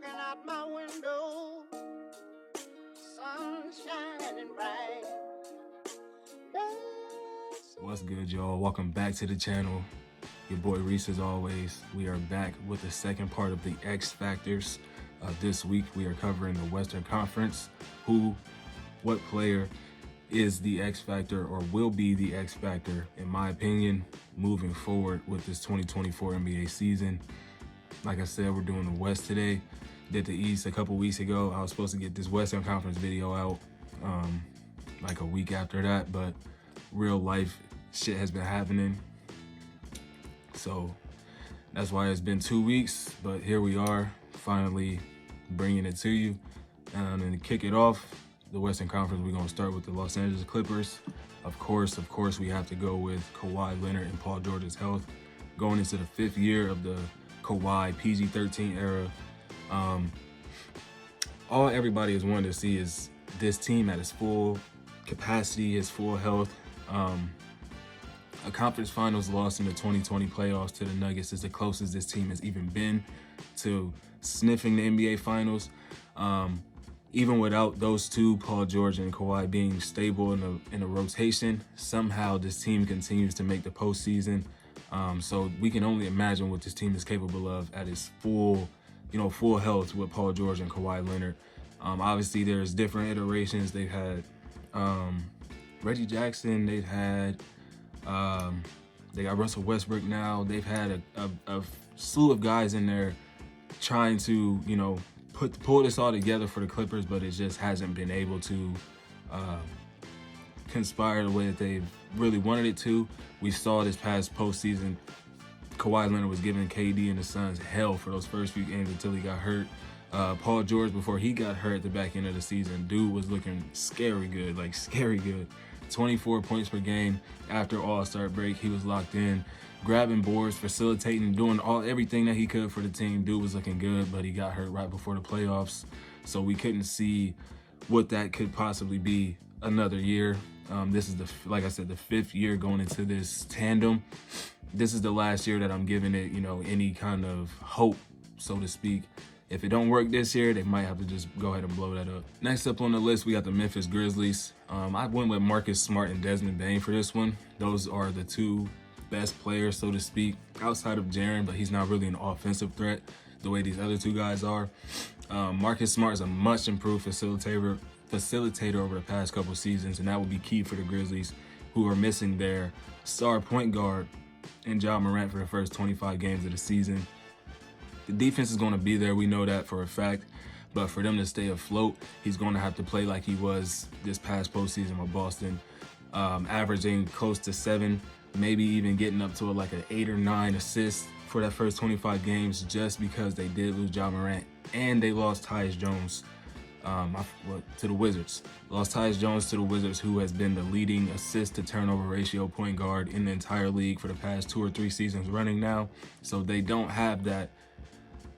Looking out my window, sun shining bright. What's good, y'all? Welcome back to the channel. Your boy Reese, as always. We are back with the second part of the X Factors. This week we are covering the Western Conference. What player is the X Factor or will be the X Factor, in my opinion, moving forward with this 2024 NBA season. Like I said, we're doing the West today. Did the East a couple weeks ago. I was supposed to get this Western Conference video out like a week after that, but real life shit has been happening. So that's why it's been 2 weeks, but here we are, finally bringing it to you. And to kick it off, the Western Conference, we're gonna start with the Los Angeles Clippers. Of course, we have to go with Kawhi Leonard and Paul George's health. Going into the 5th year of the Kawhi PG-13 era. All everybody is wanting to see is this team at its full capacity, its full health. A conference finals loss in the 2020 playoffs to the Nuggets is the closest this team has even been to sniffing the NBA finals. Even without those two, Paul George and Kawhi, being stable in a rotation, somehow this team continues to make the postseason. So we can only imagine what this team is capable of at its full health with Paul George and Kawhi Leonard. Obviously, there's different iterations. They've had Reggie Jackson. They've had they got Russell Westbrook now. They've had a slew of guys in there trying to pull this all together for the Clippers, but it just hasn't been able to conspire the way that they really wanted it to. We saw this past postseason, Kawhi Leonard was giving KD and the Suns hell for those first few games until he got hurt. Paul George, before he got hurt at the back end of the season, dude was looking scary good, like scary good. 24 points per game after All-Star break. He was locked in, grabbing boards, facilitating, doing everything that he could for the team. Dude was looking good, but he got hurt right before the playoffs, so we couldn't see what that could possibly be another year. This is like I said, the 5th year going into this tandem. This is the last year that I'm giving it, any kind of hope, so to speak. If it don't work this year, they might have to just go ahead and blow that up. Next up on the list, we got the Memphis Grizzlies. I went with Marcus Smart and Desmond Bane for this one. Those are the two best players, so to speak, outside of Jaren, but he's not really an offensive threat the way these other two guys are. Marcus Smart is a much improved facilitator over the past couple seasons, and that will be key for the Grizzlies, who are missing their star point guard in Ja Morant for the first 25 games of the season. The defense is going to be there, we know that for a fact, but for them to stay afloat, he's going to have to play like he was this past postseason with Boston, averaging close to 7, maybe even getting up to like an 8 or 9 assists for that first 25 games, just because they did lose Ja Morant and they lost Tyus Jones to the Wizards. Lost Tyus Jones to the Wizards, who has been the leading assist to turnover ratio point guard in the entire league for the past 2 or 3 seasons running now. So they don't have that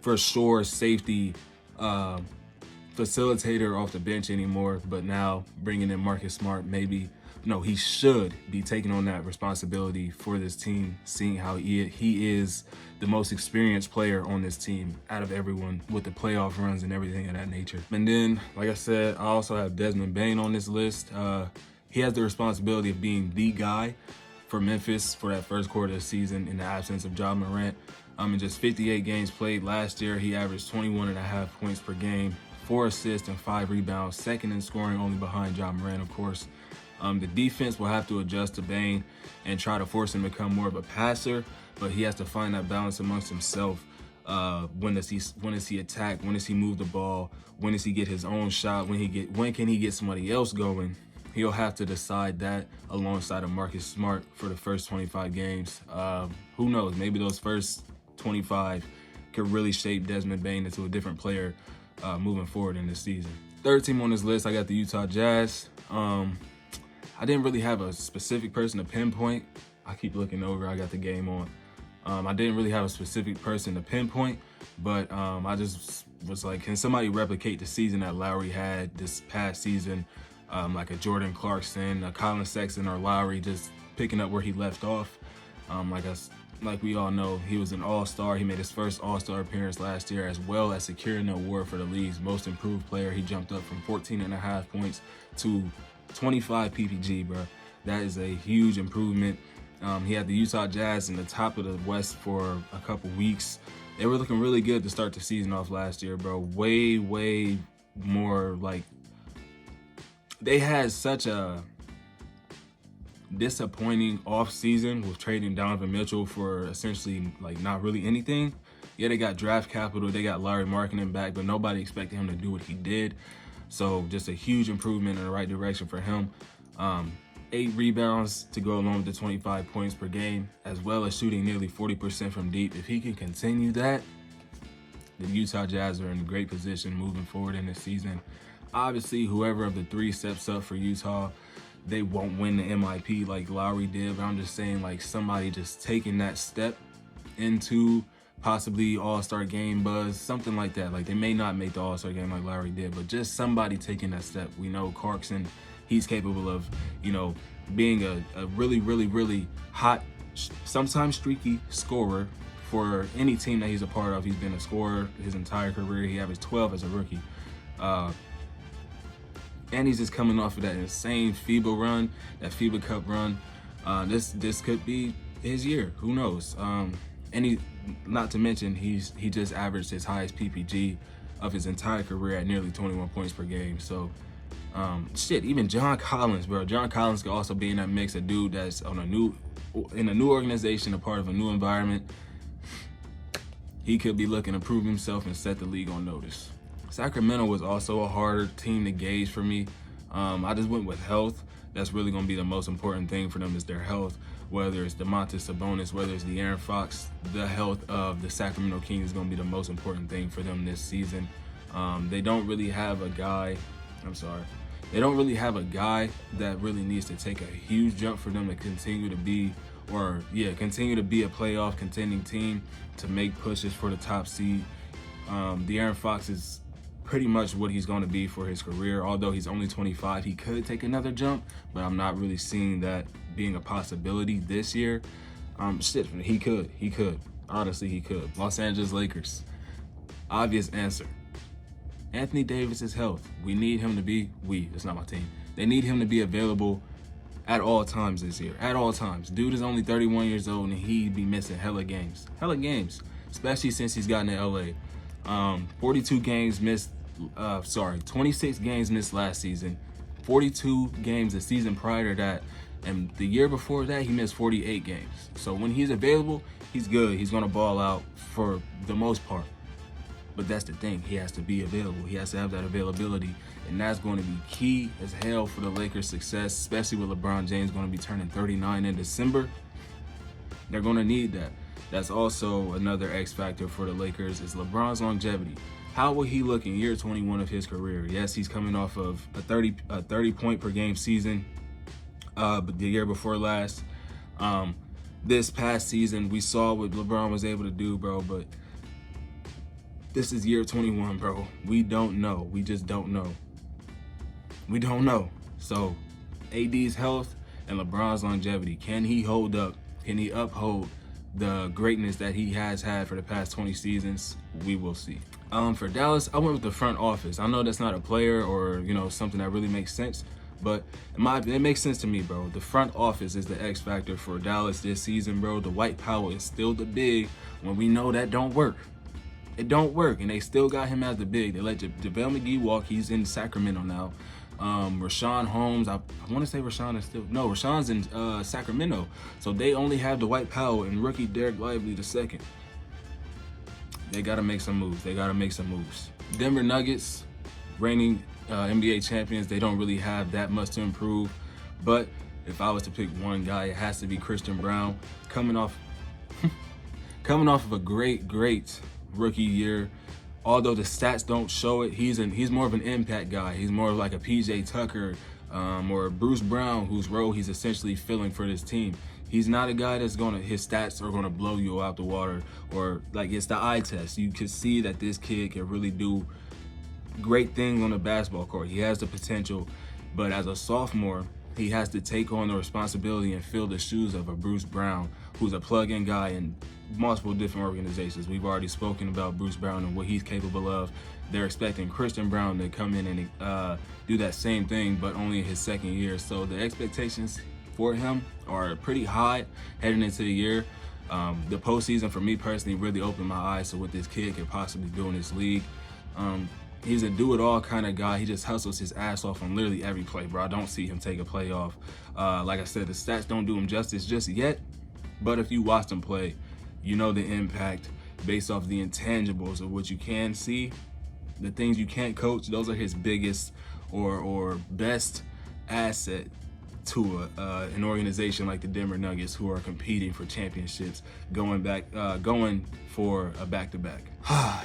for sure safety facilitator off the bench anymore. But now bringing in Marcus Smart, he should be taking on that responsibility for this team, seeing how he is the most experienced player on this team out of everyone with the playoff runs and everything of that nature. And then, like I said, I also have Desmond Bane on this list. He has the responsibility of being the guy for Memphis for that first quarter of the season in the absence of Ja Morant. In just 58 games played last year, he averaged 21.5 points per game, 4 assists and 5 rebounds, second in scoring only behind Ja Morant, of course. The defense will have to adjust to Bane and try to force him to become more of a passer, but he has to find that balance amongst himself. When does he attack? When does he move the ball? When does he get his own shot? When can he get somebody else going? He'll have to decide that alongside of Marcus Smart for the first 25 games. Who knows? Maybe those first 25 could really shape Desmond Bane into a different player moving forward in this season. Third team on this list, I got the Utah Jazz. I didn't really have a specific person to pinpoint. I keep looking over, I got the game on. I didn't really have a specific person to pinpoint, but I just was like, can somebody replicate the season that Lowry had this past season? Like a Jordan Clarkson, a Colin Sexton, or Lowry, just picking up where he left off. like we all know, he was an all-star. He made his first all-star appearance last year, as well as securing the award for the league's most improved player. He jumped up from 14.5 points to 25 PPG, bro. That is a huge improvement. He had the Utah Jazz in the top of the West for a couple weeks. They were looking really good to start the season off last year, bro. Way more like, they had such a disappointing off season with trading Donovan Mitchell for essentially like not really anything. Yeah, they got draft capital, they got Larry Markkinen back, but nobody expected him to do what he did. So just a huge improvement in the right direction for him. 8 rebounds to go along with the 25 points per game, as well as shooting nearly 40% from deep. If he can continue that, the Utah Jazz are in a great position moving forward in this season. Obviously, whoever of the 3 steps up for Utah, they won't win the MIP like Lowry did, but I'm just saying, like, somebody just taking that step into possibly All-Star game buzz, something like that. Like, they may not make the All-Star game like Lowry did, but just somebody taking that step. We know Clarkson, he's capable of, you know, being a really hot, sometimes streaky scorer for any team that he's a part of. He's been a scorer his entire career. He averaged 12 as a rookie. And he's just coming off of that insane FIBA run, that FIBA Cup run. This could be his year. Who knows? Not to mention, he just averaged his highest PPG of his entire career at nearly 21 points per game. So, even John Collins, bro. John Collins could also be in that mix. A dude that's in a new organization, a part of a new environment. He could be looking to prove himself and set the league on notice. Sacramento was also a harder team to gauge for me. I just went with health. That's really going to be the most important thing for them, is their health. Whether it's Domantas Sabonis, whether it's De'Aaron Fox, the health of the Sacramento Kings is going to be the most important thing for them this season. They don't really have a guy. They don't really have a guy that really needs to take a huge jump for them to continue to be a playoff contending team, to make pushes for the top seed. De'Aaron Fox is pretty much what he's going to be for his career. Although he's only 25, he could take another jump, but I'm not really seeing that being a possibility this year. He could. Honestly, he could. Los Angeles Lakers. Obvious answer. Anthony Davis's health. We need him to be, it's not my team. They need him to be available at all times this year. At all times. Dude is only 31 years old and he'd be missing hella games. Especially since he's gotten to LA. 42 games missed, 26 games missed last season. 42 games the season prior to that. And the year before that, he missed 48 games. So when he's available, he's good. He's going to ball out for the most part. But that's the thing. He has to be available. He has to have that availability. And that's going to be key as hell for the Lakers' success, especially with LeBron James going to be turning 39 in December. They're going to need that. That's also another X factor for the Lakers, is LeBron's longevity. How will he look in year 21 of his career? Yes, he's coming off of a 30 point per game season, but the year before last. This past season, we saw what LeBron was able to do, bro, but this is year 21, bro. We don't know. We just don't know. We don't know. So, AD's health and LeBron's longevity. Can he hold up? Can he uphold the greatness that he has had for the past 20 seasons? We will see. For Dallas, I went with the front office. I know that's not a player or, something that really makes sense, but it makes sense to me, bro. The front office is the X factor for Dallas this season, bro. The white power is still the big when we know that don't work. It don't work, and they still got him as the big. They let JaVale McGee walk. He's in Sacramento now. Rashawn Holmes, I want to say Rashawn's in Sacramento. So they only have the white power and rookie Derek Lively II. They got to make some moves. Denver Nuggets, reigning NBA champions, they don't really have that much to improve. But if I was to pick one guy, it has to be Christian Brown. Coming off of a great rookie year. Although the stats don't show it, he's more of an impact guy. He's more like a PJ Tucker or Bruce Brown, whose role he's essentially filling for this team. He's not a guy his stats are gonna blow you out the water, or like it's the eye test. You can see that this kid can really do great things on the basketball court. He has the potential, but as a sophomore, he has to take on the responsibility and fill the shoes of a Bruce Brown, who's a plug-in guy in multiple different organizations. We've already spoken about Bruce Brown and what he's capable of. They're expecting Christian Brown to come in and do that same thing, but only in his second year. So the expectations for him are pretty high heading into the year. The postseason, for me personally, really opened my eyes to what this kid could possibly do in this league. He's a do-it-all kind of guy. He just hustles his ass off on literally every play, bro. I don't see him take a play off. Like I said, the stats don't do him justice just yet, but if you watch him play, you know the impact based off the intangibles of what you can see. The things you can't coach, those are his biggest or best asset to an organization like the Denver Nuggets, who are competing for championships, going for a back-to-back.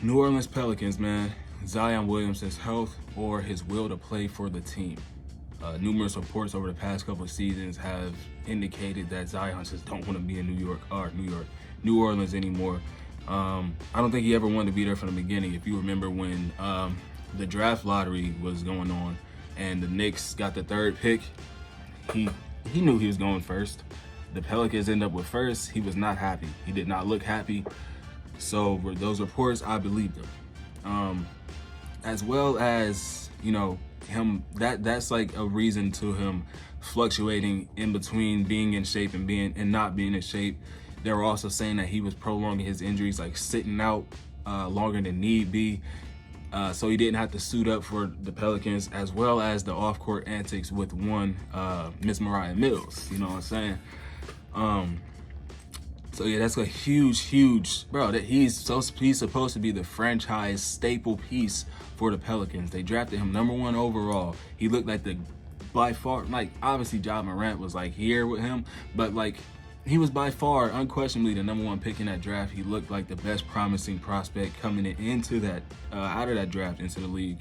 New Orleans Pelicans, man. Zion Williamson's health or his will to play for the team. Numerous reports over the past couple of seasons have indicated that Zion just don't want to be in New Orleans anymore. I don't think he ever wanted to be there from the beginning. If you remember when the draft lottery was going on and the Knicks got the 3rd pick, he knew he was going first. The Pelicans end up with first. He was not happy. He did not look happy. So for those reports, I believed him. As well as, you know, that's like a reason to him fluctuating in between being in shape and not being in shape. They were also saying that he was prolonging his injuries, like sitting out longer than need be, so he didn't have to suit up for the Pelicans, as well as the off-court antics with one Miss Mariah Mills. You know what I'm saying? So yeah, that's a huge, bro. That he's supposed to be the franchise staple piece for the Pelicans. They drafted him #1 overall. He looked like by far, like obviously Ja Morant was like here with him, but like he was by far unquestionably the #1 pick in that draft. He looked like the best promising prospect coming into that out of that draft into the league.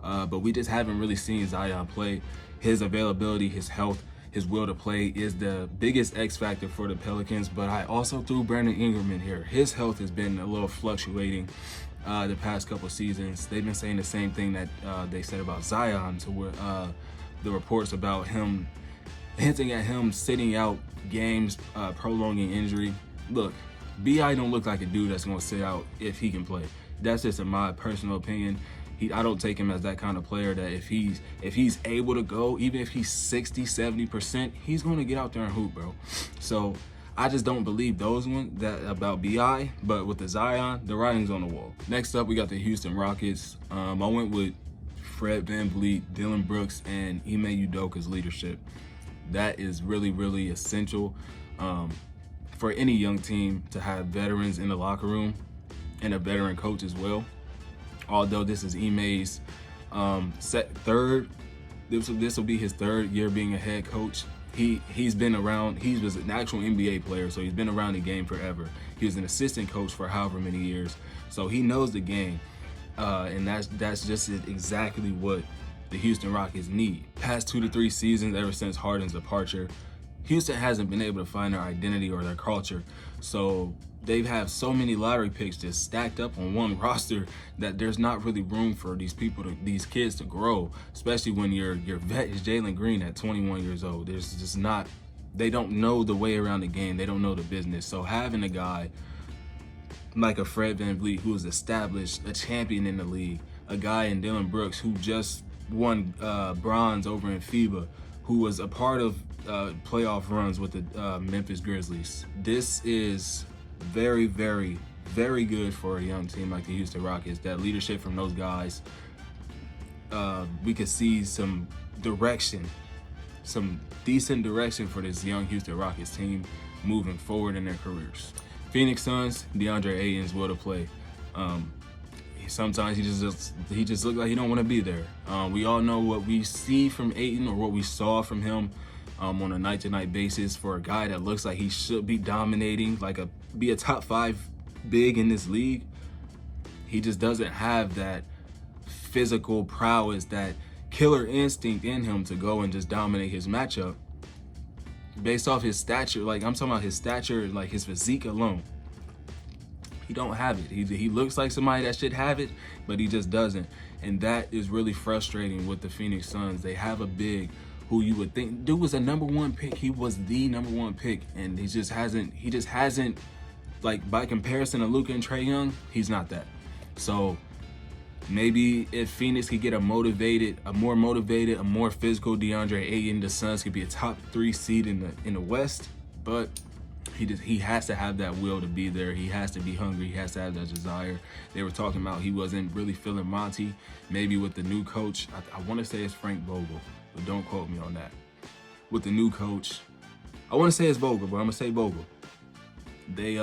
But we just haven't really seen Zion play. His availability, his health, his will to play is the biggest X factor for the Pelicans. But I also threw Brandon Ingram in here. His health has been a little fluctuating the past couple seasons. They've been saying the same thing that they said about Zion, to where the reports about him hinting at him sitting out games, prolonging injury. Look, B.I. don't look like a dude that's gonna sit out if he can play. That's just in my personal opinion. I don't take him as that kind of player that if he's able to go, even if he's 60-70%, he's gonna get out there and hoop, bro. So I just don't believe those ones about B.I. But with the Zion, the writing's on the wall. Next up, we got the Houston Rockets. I went with Fred VanVleet, Dylan Brooks, and Ime Udoka's leadership. That is really essential for any young team to have veterans in the locker room and a veteran coach as well. Although this is Ime's third, this will be his 3rd year being a head coach. He's been around. He was an actual NBA player, so he's been around the game forever. He was an assistant coach for however many years, so he knows the game, and that's just exactly what the Houston Rockets need. Past 2 to 3 seasons, ever since Harden's departure, Houston hasn't been able to find their identity or their culture. So they've had so many lottery picks just stacked up on one roster that there's not really room for these kids to grow, especially when your vet is Jalen Green at 21 years old. There's just not, they don't know the way around the game. They don't know the business. So having a guy like a Fred VanVleet, who is established, a champion in the league, a guy in Dylan Brooks who just won bronze over in FIBA, who was a part of playoff runs with the Memphis Grizzlies. This is very good for a young team like the Houston Rockets. That leadership from those guys, we could see some direction, some decent direction for this young Houston Rockets team moving forward in their careers. Phoenix Suns, DeAndre Ayton's will to play. Sometimes he just looked like he don't want to be there. We all know what we see from Ayton, or what we saw from him on a night-to-night basis, for a guy that looks like he should be dominating, be a top 5 big in this league. He just doesn't have that physical prowess, that killer instinct in him to go and just dominate his matchup based off his stature. Like, I'm talking about his stature, like his physique alone. He don't have it. He looks like somebody that should have it, but he just doesn't. And that is really frustrating with the Phoenix Suns. They have a big who you would think, dude was a #1 pick. He was the #1 pick, and he just hasn't, like, by comparison to Luka and Trae Young, he's not that. So maybe if Phoenix could get a more motivated, a more physical DeAndre Ayton, the Suns could be a top 3 seed in the West. But he has to have that will to be there. He has to be hungry. He has to have that desire. They were talking about he wasn't really feeling Monty. Maybe with the new coach, I want to say it's Frank Vogel, but don't quote me on that. With the new coach, I want to say it's Vogel, but I'm gonna say Vogel. They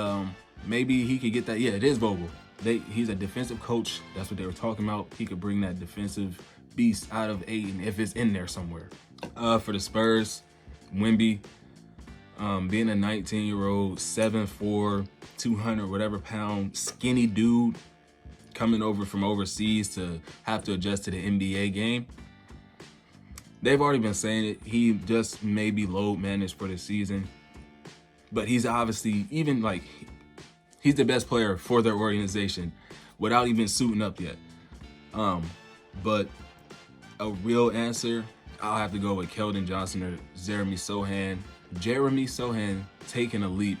maybe he could get that. Yeah, it is Vogel. He's a defensive coach. That's what they were talking about. He could bring that defensive beast out of Ayton if it's in there somewhere. For the Spurs, Wemby, being a 19-year-old, 7'4", 200 whatever pound skinny dude coming over from overseas to have to adjust to the NBA game. They've already been saying it. He just may be load managed for the season, but he's obviously he's the best player for their organization without even suiting up yet. But a real answer, I'll have to go with Keldon Johnson or Jeremy Sohan. Jeremy Sohan taking a leap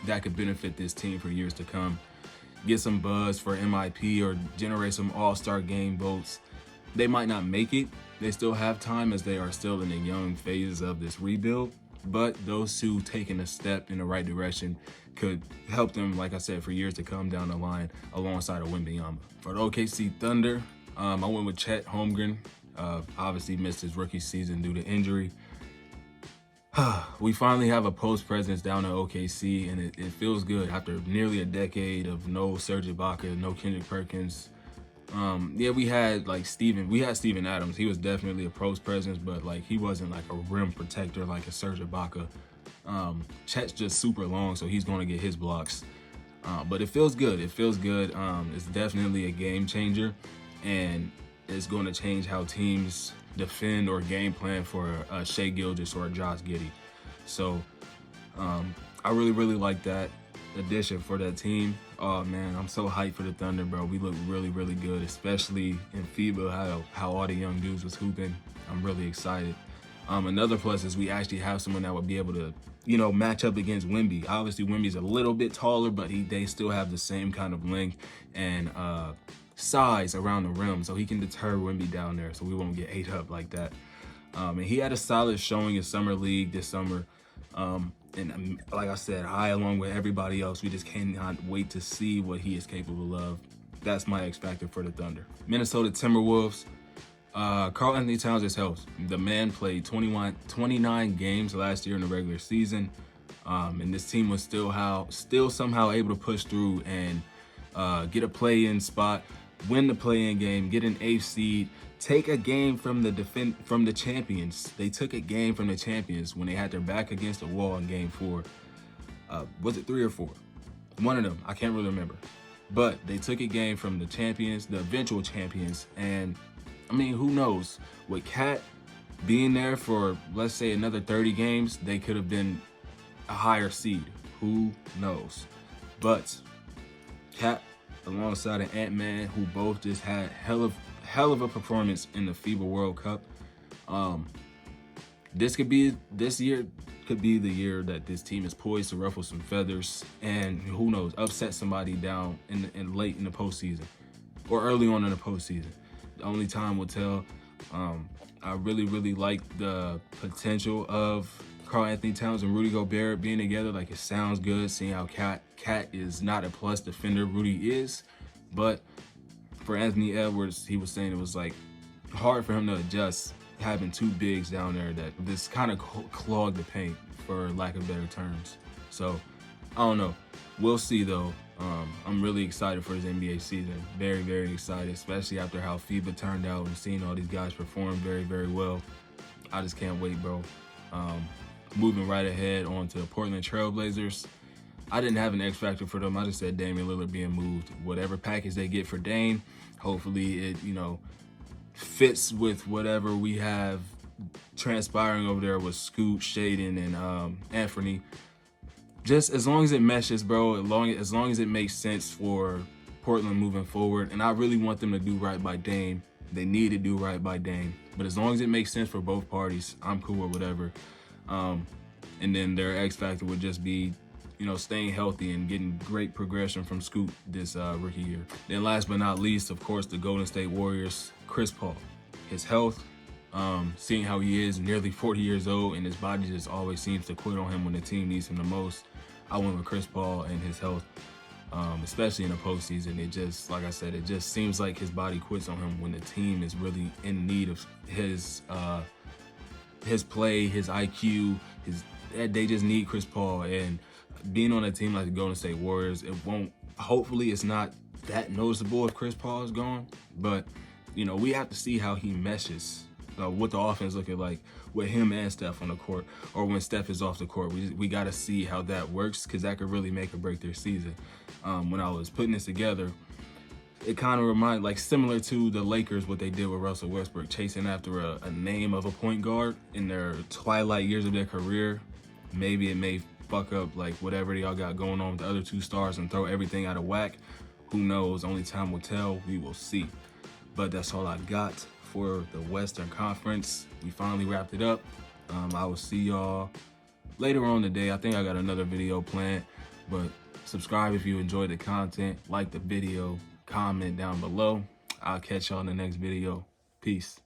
that could benefit this team for years to come. Get some buzz for MIP or generate some all-star game votes. They might not make it. They still have time as they are still in the young phases of this rebuild. But those two taking a step in the right direction could help them, like I said, for years to come down the line alongside of Wembanyama. For the OKC Thunder, I went with Chet Holmgren. Obviously missed his rookie season due to injury. We finally have a post presence down in OKC, and it feels good after nearly a decade of no Serge Ibaka, no Kendrick Perkins. Yeah, we had Steven Adams. He was definitely a post presence, but like he wasn't like a rim protector like a Serge Ibaka. Chet's just super long, so he's going to get his blocks. But it feels good. It feels good. It's definitely a game changer, and it's going to change how teams defend or game plan for Shai Gilgeous or Josh Giddey. So I really like that addition for that team. Oh man, I'm so hyped for the Thunder, bro. We look really good, especially in FIBA, how all the young dudes was hooping. I'm really excited. Another plus is we actually have someone that would be able to, match up against Wemby. Obviously, Wemby's a little bit taller, but they still have the same kind of length and size around the rim, so he can deter Wemby down there, so we won't get ate up like that. And he had a solid showing in summer league this summer. And like I said, along with everybody else, we just cannot wait to see what he is capable of. That's my X factor for the Thunder. Minnesota Timberwolves. Karl Anthony Towns is health. The man played 29 games last year in the regular season, and this team was still somehow able to push through and get a play-in spot, win the play-in game, get an 8th seed, take a game from the champions. They took a game from the champions when they had their back against the wall in Game 4. Was it 3 or 4? One of them. I can't really remember. But they took a game from the champions, the eventual champions, and I mean, who knows? With Cat being there for, let's say, another 30 games, they could have been a higher seed. Who knows? But Cat, alongside of Ant-Man, who both just had hell of a performance in the FIBA World Cup. This year could be the year that this team is poised to ruffle some feathers and who knows, upset somebody down in late in the postseason or early on in the postseason. Only time will tell. I really like the potential of Karl Anthony Towns and Rudy Gobert being together. Like, it sounds good, seeing how Cat is not a plus defender, Rudy is. But for Anthony Edwards, he was saying it was like hard for him to adjust having two bigs down there that this kind of clogged the paint, for lack of better terms. So I don't know. We'll see though. I'm really excited for his NBA season. Very excited, especially after how FIBA turned out and seeing all these guys perform very well. I just can't wait, bro. Moving right ahead on to the Portland Trailblazers. I didn't have an X factor for them. I just said Damian Lillard being moved. Whatever package they get for Dame, hopefully it, fits with whatever we have transpiring over there with Scoot, Shaden, and Anthony. Just as long as it meshes, bro, as long as it makes sense for Portland moving forward. And I really want them to do right by Dame They need to do right by Dame. But as long as it makes sense for both parties, I'm cool with whatever. And then their X factor would just be, you know, staying healthy and getting great progression from Scoot this rookie year. Then last but not least, of course, the Golden State Warriors, Chris Paul. His health, seeing how he is nearly 40 years old and his body just always seems to quit on him when the team needs him the most. I went with Chris Paul and his health, especially in the postseason. It just, like I said, it just seems like his body quits on him when the team is really in need of his play, his IQ, they just need Chris Paul. And being on a team like the Golden State Warriors, hopefully it's not that noticeable if Chris Paul is gone, but you know, we have to see how he meshes what the offense looking like with him and Steph on the court, or when Steph is off the court. We got to see how that works, because that could really make or break their season. When I was putting this together, it kind of reminded, like, similar to the Lakers, what they did with Russell Westbrook, chasing after a name of a point guard in their twilight years of their career. Maybe it may fuck up like whatever y'all got going on with the other two stars and throw everything out of whack. Who knows? Only time will tell. We will see. But that's all I got for the Western Conference. We finally wrapped it up. I will see y'all later on today. I think I got another video planned, but subscribe if you enjoyed the content, like the video, comment down below. I'll catch y'all in the next video. Peace.